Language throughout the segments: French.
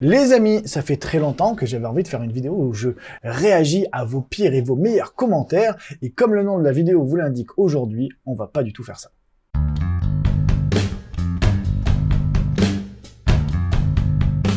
Les amis, ça fait très longtemps que j'avais envie de faire une vidéo où je réagis à vos pires et vos meilleurs commentaires. Et comme le nom de la vidéo vous l'indique aujourd'hui, on va pas du tout faire ça.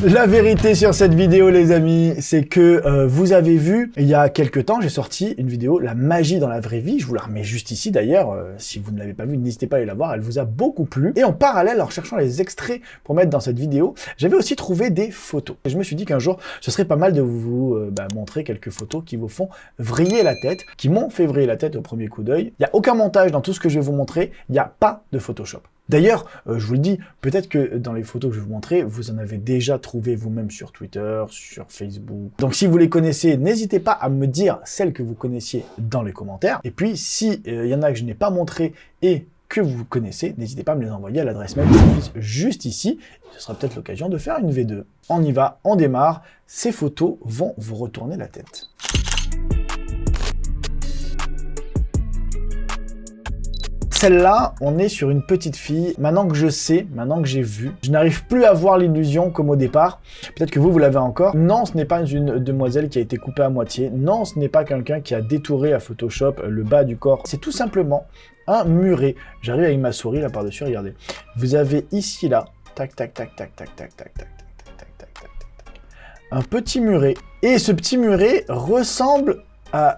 La vérité sur cette vidéo, les amis, c'est que vous avez vu, il y a quelques temps, j'ai sorti une vidéo, la magie dans la vraie vie. Je vous la remets juste ici d'ailleurs. Si vous ne l'avez pas vue, n'hésitez pas à aller la voir, elle vous a beaucoup plu. Et en parallèle, en recherchant les extraits pour mettre dans cette vidéo, j'avais aussi trouvé des photos. Et je me suis dit qu'un jour, ce serait pas mal de vous montrer quelques photos qui vous font vriller la tête, qui m'ont fait vriller la tête au premier coup d'œil. Il n'y a aucun montage dans tout ce que je vais vous montrer, il n'y a pas de Photoshop. D'ailleurs, je vous le dis, peut-être que dans les photos que je vais vous montrer, vous en avez déjà trouvé vous-même sur Twitter, sur Facebook. Donc si vous les connaissez, n'hésitez pas à me dire celles que vous connaissiez dans les commentaires. Et puis, si y en a que je n'ai pas montré et que vous connaissez, n'hésitez pas à me les envoyer à l'adresse mail qui s'affiche juste ici. Ce sera peut-être l'occasion de faire une V2. On y va, on démarre. Ces photos vont vous retourner la tête. Celle-là, on est sur une petite fille. Maintenant que je sais, maintenant que j'ai vu, je n'arrive plus à voir l'illusion comme au départ. Peut-être que vous l'avez encore. Non, ce n'est pas une demoiselle qui a été coupée à moitié. Non, ce n'est pas quelqu'un qui a détouré à Photoshop le bas du corps. C'est tout simplement un muret. J'arrive avec ma souris là par-dessus, regardez. Vous avez ici, là, tac, tac, tac, tac, tac, tac, tac, tac, tac, tac, tac, tac, tac, un petit muret. Et ce petit muret ressemble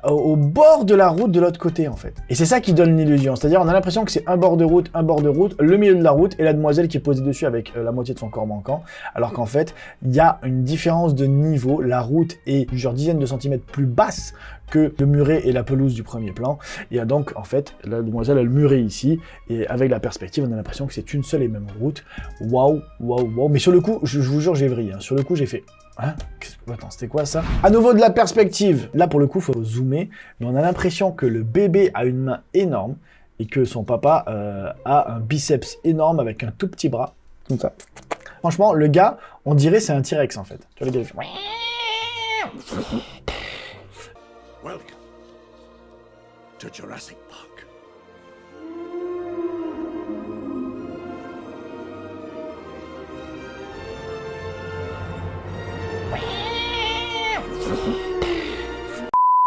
au bord de la route de l'autre côté en fait. Et c'est ça qui donne l'illusion, c'est-à-dire on a l'impression que c'est un bord de route, le milieu de la route et la demoiselle qui est posée dessus avec la moitié de son corps manquant, alors qu'en fait il y a une différence de niveau, la route est plusieurs dizaines de centimètres plus basse que le muret et la pelouse du premier plan, et donc en fait la demoiselle a le muret ici, et avec la perspective on a l'impression que c'est une seule et même route. Waouh, waouh, waouh, mais sur le coup, je vous jure j'ai vrillé, hein. Sur le coup j'ai fait... Hein? Attends, c'était quoi ça? À nouveau de la perspective. Là, pour le coup, il faut zoomer, mais on a l'impression que le bébé a une main énorme et que son papa a un biceps énorme avec un tout petit bras, comme ça. Franchement, le gars, on dirait c'est un T-Rex en fait. Tu vois, le gars, il fait... Welcome to Jurassic Park.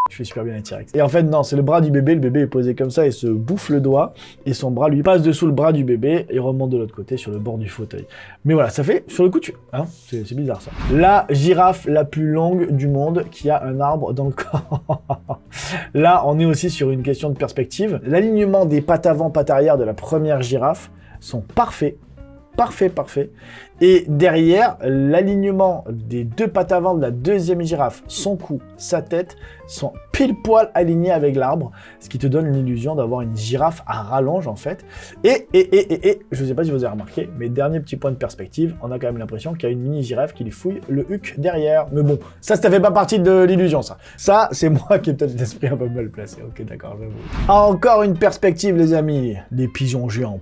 Je fais super bien les T-Rex. Et en fait, non, c'est le bras du bébé. Le bébé est posé comme ça et se bouffe le doigt. Et son bras lui passe dessous le bras du bébé et remonte de l'autre côté sur le bord du fauteuil. Mais voilà, ça fait, sur le coup, hein, c'est bizarre ça. La girafe la plus longue du monde qui a un arbre dans le corps. Là, on est aussi sur une question de perspective. L'alignement des pattes avant, pattes arrière de la première girafe sont parfaits. Parfait. Et derrière, l'alignement des deux pattes avant de la deuxième girafe, son cou, sa tête, sont pile poil alignés avec l'arbre, ce qui te donne l'illusion d'avoir une girafe à rallonge en fait. Et, je sais pas si vous avez remarqué, mais dernier petit point de perspective, on a quand même l'impression qu'il y a une mini girafe qui lui fouille le huc derrière. Mais bon, ça fait pas partie de l'illusion ça. Ça, c'est moi qui ai peut-être l'esprit un peu mal placé. Ok, d'accord, j'avoue. Encore une perspective les amis, les pigeons géants.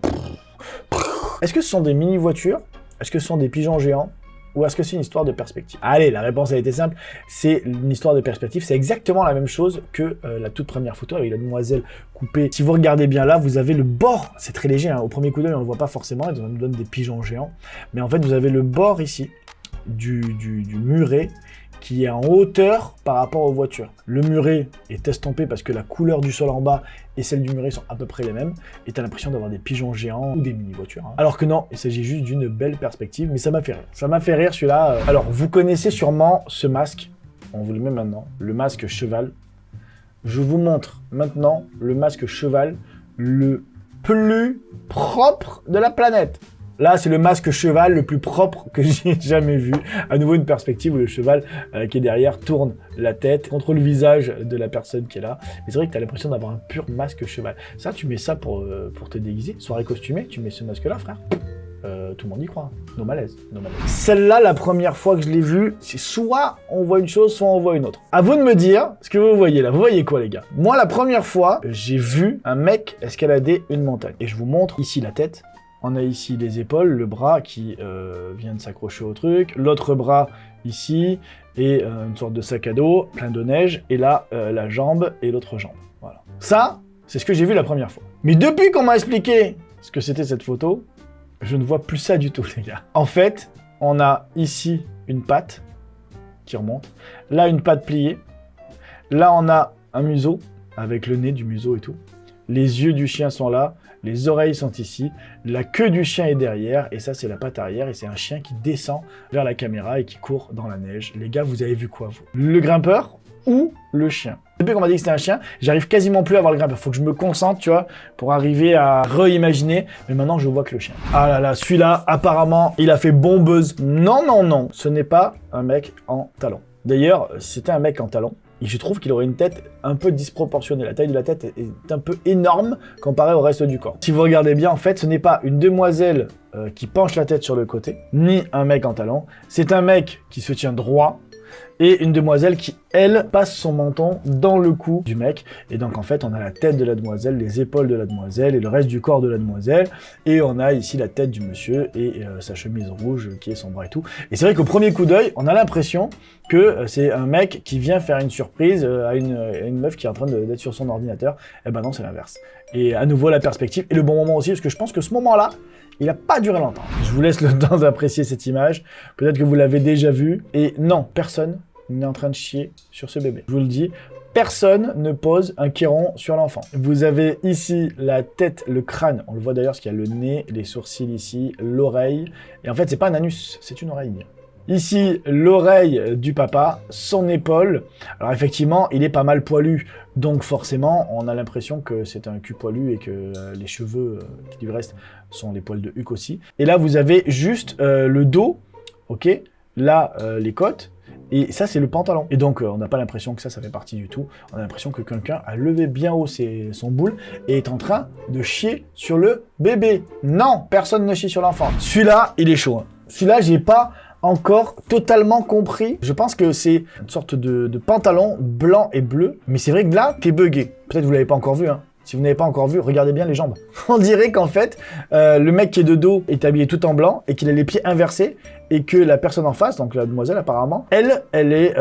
Est-ce que ce sont des mini-voitures? Est-ce que ce sont des pigeons géants? Ou est-ce que c'est une histoire de perspective? Allez, la réponse a été simple, c'est une histoire de perspective. C'est exactement la même chose que la toute première photo avec la demoiselle coupée. Si vous regardez bien là, vous avez le bord, c'est très léger, hein. Au premier coup d'œil on ne le voit pas forcément, et on nous donne des pigeons géants. Mais en fait vous avez le bord ici du muret qui est en hauteur par rapport aux voitures. Le muret est estompé parce que la couleur du sol en bas et celle du muret sont à peu près les mêmes, et t'as l'impression d'avoir des pigeons géants ou des mini-voitures. Hein. Alors que non, il s'agit juste d'une belle perspective, mais ça m'a fait rire. Ça m'a fait rire celui-là. Alors, vous connaissez sûrement ce masque, on vous le met maintenant, le masque cheval. Je vous montre maintenant le masque cheval, le plus propre de la planète. Là, c'est le masque cheval le plus propre que j'ai jamais vu. À nouveau, une perspective où le cheval qui est derrière tourne la tête contre le visage de la personne qui est là. Mais c'est vrai que tu as l'impression d'avoir un pur masque cheval. Ça, tu mets ça pour te déguiser. Soirée costumée, tu mets ce masque-là, frère. Tout le monde y croit. No malaise. Celle-là, la première fois que je l'ai vue, c'est soit on voit une chose, soit on voit une autre. À vous de me dire ce que vous voyez là. Vous voyez quoi, les gars? Moi, la première fois, j'ai vu un mec escalader une montagne. Et je vous montre ici la tête. On a ici les épaules, le bras qui vient de s'accrocher au truc, l'autre bras ici, et une sorte de sac à dos plein de neige, et là, la jambe et l'autre jambe. Voilà. Ça, c'est ce que j'ai vu la première fois. Mais depuis qu'on m'a expliqué ce que c'était cette photo, je ne vois plus ça du tout, les gars. En fait, on a ici une patte qui remonte. Là, une patte pliée. Là, on a un museau, avec le nez du museau et tout. Les yeux du chien sont là, les oreilles sont ici, la queue du chien est derrière, et ça, c'est la patte arrière, et c'est un chien qui descend vers la caméra et qui court dans la neige. Les gars, vous avez vu quoi, vous? Le grimpeur ou le chien? Depuis qu'on m'a dit que c'était un chien, j'arrive quasiment plus à voir le grimpeur. Faut que je me concentre, tu vois, pour arriver à réimaginer. Mais maintenant, je vois que le chien. Ah là là, celui-là, apparemment, il a fait bon buzz. Non, non, non, ce n'est pas un mec en talons. D'ailleurs, si c'était un mec en talons, et je trouve qu'il aurait une tête un peu disproportionnée. La taille de la tête est un peu énorme comparée au reste du corps. Si vous regardez bien, en fait, ce n'est pas une demoiselle qui penche la tête sur le côté, ni un mec en talons. C'est un mec qui se tient droit, et une demoiselle qui, elle, passe son menton dans le cou du mec. Et donc, en fait, on a la tête de la demoiselle, les épaules de la demoiselle et le reste du corps de la demoiselle. Et on a ici la tête du monsieur et sa chemise rouge qui est son bras et tout. Et c'est vrai qu'au premier coup d'œil, on a l'impression que c'est un mec qui vient faire une surprise à une meuf qui est en train d'être sur son ordinateur. Eh ben non, c'est l'inverse. Et à nouveau, la perspective et le bon moment aussi, parce que je pense que ce moment-là, il n'a pas duré longtemps. Je vous laisse le temps d'apprécier cette image. Peut-être que vous l'avez déjà vue. Et non, personne n'est en train de chier sur ce bébé. Je vous le dis, personne ne pose un kéron sur l'enfant. Vous avez ici la tête, le crâne. On le voit d'ailleurs parce qu'il y a le nez, les sourcils ici, l'oreille. Et en fait, c'est pas un anus, c'est une oreille. Ici, l'oreille du papa, son épaule. Alors effectivement, il est pas mal poilu. Donc forcément, on a l'impression que c'est un cul poilu et que les cheveux qui lui restent sont les poils de Huck aussi. Et là, vous avez juste le dos, ok? Là, les côtes. Et ça, c'est le pantalon. Et donc, on n'a pas l'impression que ça fait partie du tout. On a l'impression que quelqu'un a levé bien haut son boule et est en train de chier sur le bébé. Non, personne ne chie sur l'enfant. Celui-là, il est chaud. Hein. Celui-là, j'ai pas encore totalement compris. Je pense que c'est une sorte de pantalon blanc et bleu. Mais c'est vrai que là, t'es bugué. Peut-être vous l'avez pas encore vu, hein. Si vous n'avez pas encore vu, regardez bien les jambes. On dirait qu'en fait, le mec qui est de dos est habillé tout en blanc et qu'il a les pieds inversés et que la personne en face, donc la demoiselle apparemment, elle est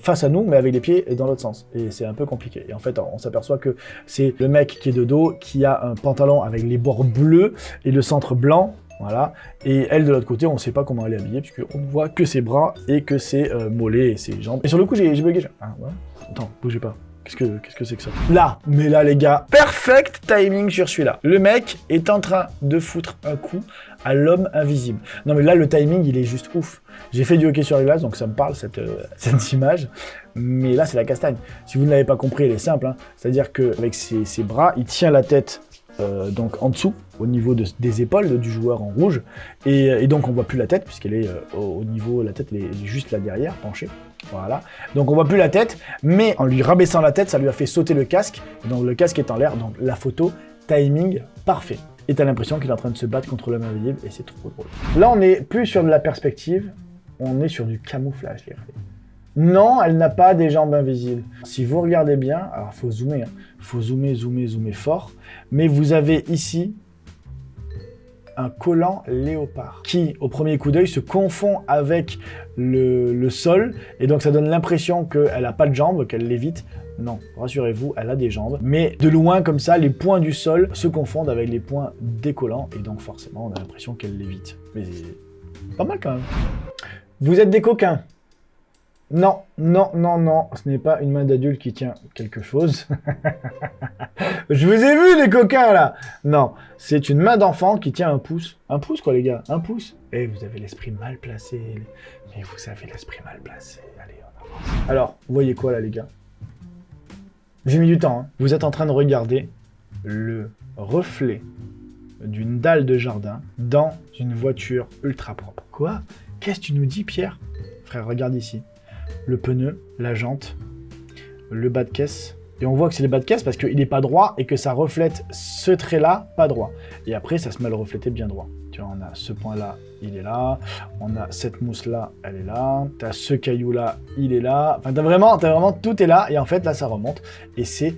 face à nous mais avec les pieds dans l'autre sens. Et c'est un peu compliqué. Et en fait, on s'aperçoit que c'est le mec qui est de dos qui a un pantalon avec les bords bleus et le centre blanc. Voilà. Et elle de l'autre côté, on ne sait pas comment elle est habillée puisqu'on ne voit que ses bras et que ses mollets et ses jambes. Et sur le coup, j'ai bugué. Ah, ouais. Attends, bougez pas. Qu'est-ce que c'est que ça? Là, mais là les gars, perfect timing sur celui-là. Le mec est en train de foutre un coup à l'homme invisible. Non mais là le timing il est juste ouf. J'ai fait du hockey sur les glaces donc ça me parle cette image. Mais là c'est la castagne. Si vous ne l'avez pas compris, elle est simple. Hein. C'est-à-dire qu'avec ses bras, il tient la tête donc en dessous, au niveau des épaules du joueur en rouge. Et donc on voit plus la tête puisqu'elle est au niveau, la tête elle est juste là derrière, penchée. Voilà, donc on voit plus la tête, mais en lui rabaissant la tête, ça lui a fait sauter le casque, donc le casque est en l'air, donc la photo, timing parfait. Et t'as l'impression qu'il est en train de se battre contre l'homme invisible, et c'est trop drôle. Là, on n'est plus sur de la perspective, on est sur du camouflage, les gars. Non, elle n'a pas des jambes invisibles. Si vous regardez bien, alors faut zoomer, hein. Faut zoomer fort, mais vous avez ici un collant léopard qui, au premier coup d'œil, se confond avec le sol et donc ça donne l'impression qu'elle n'a pas de jambes, qu'elle lévite. Non, rassurez-vous, elle a des jambes. Mais de loin, comme ça, les points du sol se confondent avec les points des collants et donc forcément, on a l'impression qu'elle lévite. Mais c'est pas mal quand même. Vous êtes des coquins. Non, ce n'est pas une main d'adulte qui tient quelque chose. Je vous ai vu les coquins là. Non, c'est une main d'enfant qui tient un pouce. Un pouce quoi les gars, un pouce. Et vous avez l'esprit mal placé. Mais vous avez l'esprit mal placé. Allez, on avance. Alors, vous voyez quoi là les gars? J'ai mis du temps. Hein. Vous êtes en train de regarder le reflet d'une dalle de jardin dans une voiture ultra propre. Quoi? Qu'est-ce que tu nous dis Pierre? Frère, regarde ici. Le pneu, la jante, le bas de caisse. Et on voit que c'est le bas de caisse parce qu'il n'est pas droit et que ça reflète ce trait-là, pas droit. Et après, ça se met à le refléter bien droit. Tu vois, on a ce point-là, il est là. On a cette mousse-là, elle est là. T'as ce caillou-là, il est là. Enfin, t'as vraiment, tout est là. Et en fait, là, ça remonte. Et c'est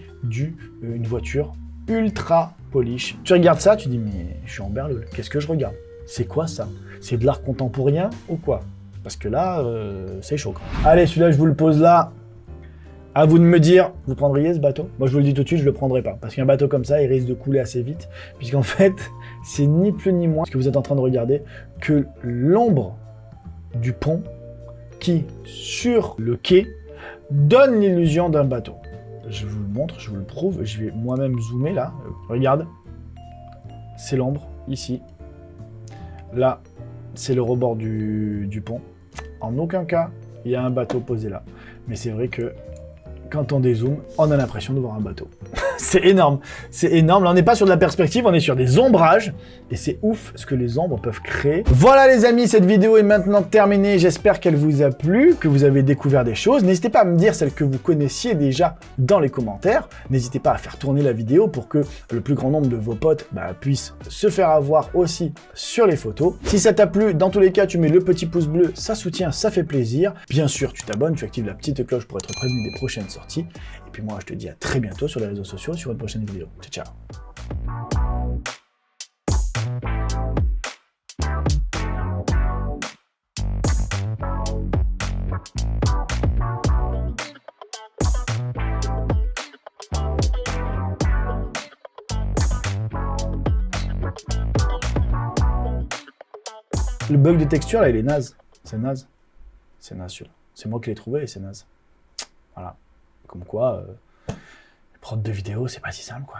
une voiture ultra polish. Tu regardes ça, tu dis, mais je suis en berlule. Qu'est-ce que je regarde? C'est quoi ça? C'est de l'art contemporain ou quoi? Parce que là, c'est chaud. Allez, celui-là, je vous le pose là. À vous de me dire, vous prendriez ce bateau? Moi, je vous le dis tout de suite, je le prendrai pas. Parce qu'un bateau comme ça, il risque de couler assez vite. Puisqu'en fait, c'est ni plus ni moins ce que vous êtes en train de regarder que l'ombre du pont qui, sur le quai, donne l'illusion d'un bateau. Je vous le montre, je vous le prouve, je vais moi-même zoomer là. Regarde, c'est l'ombre, ici. Là, c'est le rebord du pont. En aucun cas, il y a un bateau posé là. Mais c'est vrai que quand on dézoome, on a l'impression de voir un bateau. C'est énorme, c'est énorme. Là, on n'est pas sur de la perspective, on est sur des ombrages. Et c'est ouf ce que les ombres peuvent créer. Voilà les amis, cette vidéo est maintenant terminée. J'espère qu'elle vous a plu, que vous avez découvert des choses. N'hésitez pas à me dire celles que vous connaissiez déjà dans les commentaires. N'hésitez pas à faire tourner la vidéo pour que le plus grand nombre de vos potes puissent se faire avoir aussi sur les photos. Si ça t'a plu, dans tous les cas, tu mets le petit pouce bleu, ça soutient, ça fait plaisir. Bien sûr, tu t'abonnes, tu actives la petite cloche pour être prévenu des prochaines sorties. Et puis moi, je te dis à très bientôt sur les réseaux sociaux, sur une prochaine vidéo. Ciao, ciao. Le bug de texture, là, il est naze. C'est naze. C'est naze, celui-là. C'est moi qui l'ai trouvé et c'est naze. Voilà. Comme quoi, prod de vidéo, c'est pas si simple, quoi.